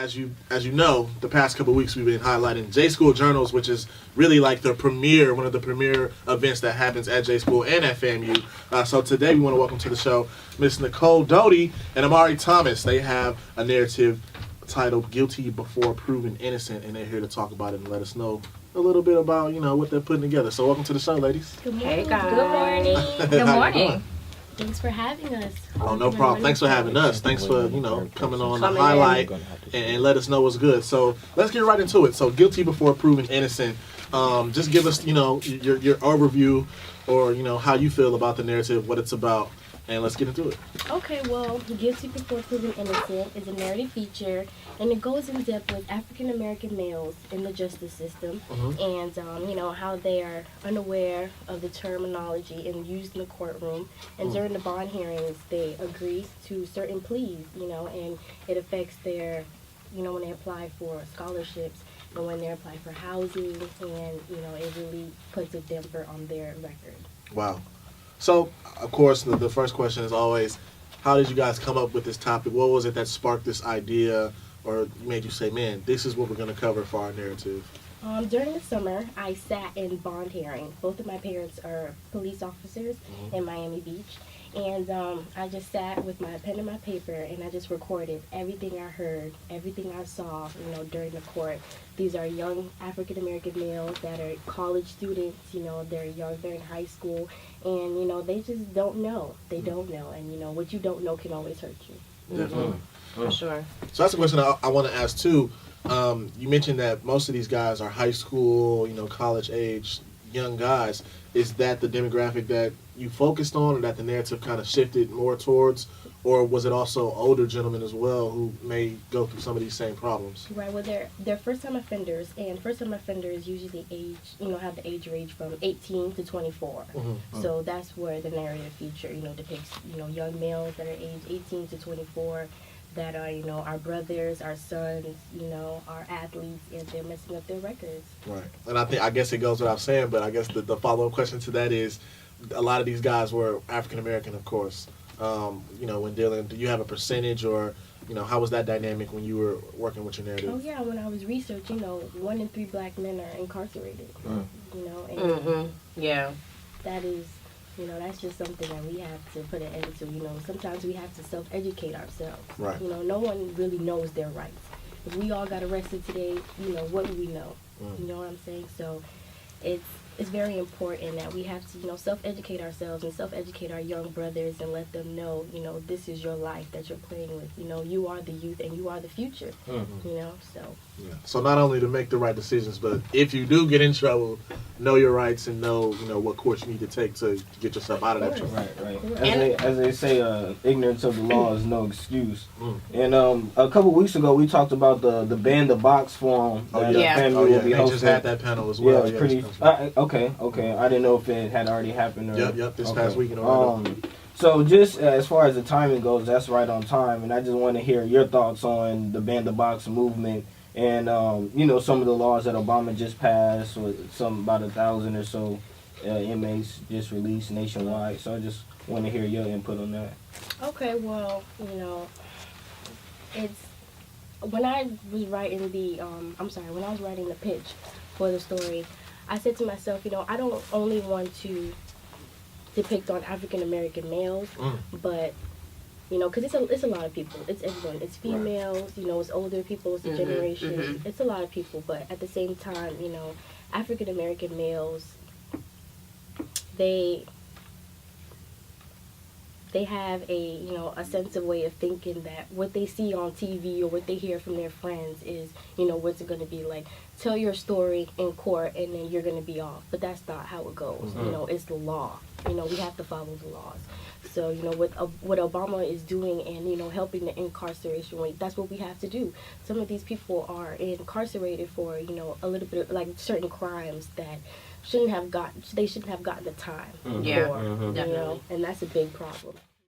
as you know, the past couple of weeks we've been highlighting J School Journals, which is really like one of the premier events that happens at J School and at FAMU. So today we want to welcome to the show Miss Nicole Doty and Amari Thomas. They have a narrative titled "Guilty Before Proven Innocent," and they're here to talk about it and let us know a little bit about what they're putting together. So welcome to the show, ladies. Good morning. Hey guys. Good morning. Good morning. Thanks for having us. Oh, no problem. Thanks for having us. Thanks for, coming on to highlight and let us know what's good. So let's get right into it. So Guilty Before Proven Innocent. Just give us, your overview or, how you feel about the narrative, what it's about, and let's get into it. Okay, well, Guilty Before Proven Innocent is a narrative feature, and it goes in depth with African American males in the justice system, and how they are unaware of the terminology and used in the courtroom, and during the bond hearings they agree to certain pleas, and it affects their, when they apply for scholarships and when they apply for housing, and it really puts a damper on their record. Wow. So, of course, the first question is always, how did you guys come up with this topic? What was it that sparked this idea or made you say, man, this is what we're going to cover for our narrative? During the summer, I sat in bond hearing. Both of my parents are police officers in Miami Beach. And I just sat with my pen and my paper, and I just recorded everything I heard, everything I saw, during the court. These are young African-American males that are college students, they're young, they're in high school, and, they just don't know. They don't know, and, what you don't know can always hurt you. Definitely. For sure. So that's a question I want to ask, too. You mentioned that most of these guys are high school, college-age young guys. Is that the demographic that you focused on, or that the narrative kind of shifted more towards, or was it also older gentlemen as well who may go through some of these same problems? Right. Well, they're first-time offenders, and first-time offenders usually have the age range from 18 to 24. So that's where the narrative feature, depicts, young males that are aged 18 to 24. That are, our brothers, our sons, our athletes, and they're messing up their records. Right. And I guess it goes without saying, but I guess the follow-up question to that is, a lot of these guys were African-American, of course. When dealing, do you have a percentage, or, how was that dynamic when you were working with your narrative? Oh, yeah, when I was researching, 1 in 3 black men are incarcerated, and Yeah. that is... that's just something that we have to put an end to. Sometimes we have to self-educate ourselves. Right. No one really knows their rights. If we all got arrested today, what do we know? You know what I'm saying? So it's very important that we have to, self-educate ourselves and self-educate our young brothers and let them know, this is your life that you're playing with. You are the youth and you are the future. So. Yeah. So not only to make the right decisions, but if you do get in trouble, know your rights and know, what course you need to take to get yourself out of that trouble. Right. As they say, ignorance of the law is no excuse. And a couple weeks ago, we talked about the Ban the Box forum. Oh, that yeah. FAMU will be They hosting. just had that panel as well. Yeah, pretty. Okay. I didn't know if it had already happened. Or, Yep. This past weekend. Orlando. So just as far as the timing goes, that's right on time. And I just want to hear your thoughts on the Ban the Box movement and, some of the laws that Obama just passed, with about 1,000 or so inmates just released nationwide. So I just want to hear your input on that. Okay, well, it's when I was writing when I was writing the pitch for the story, I said to myself, I don't only want to depict on African American males, but because it's a lot of people. It's everyone. It's females. It's older people. It's the generation. It's a lot of people. But at the same time, African American males, they have a sense of way of thinking that what they see on TV or what they hear from their friends is, what's it going to be like. Tell your story in court and then you're going to be off. But that's not how it goes. It's the law. We have to follow the laws. So, what Obama is doing and, helping the incarceration rate, that's what we have to do. Some of these people are incarcerated for, a little bit of, like, certain crimes that they shouldn't have gotten the time for, Definitely. and that's a big problem.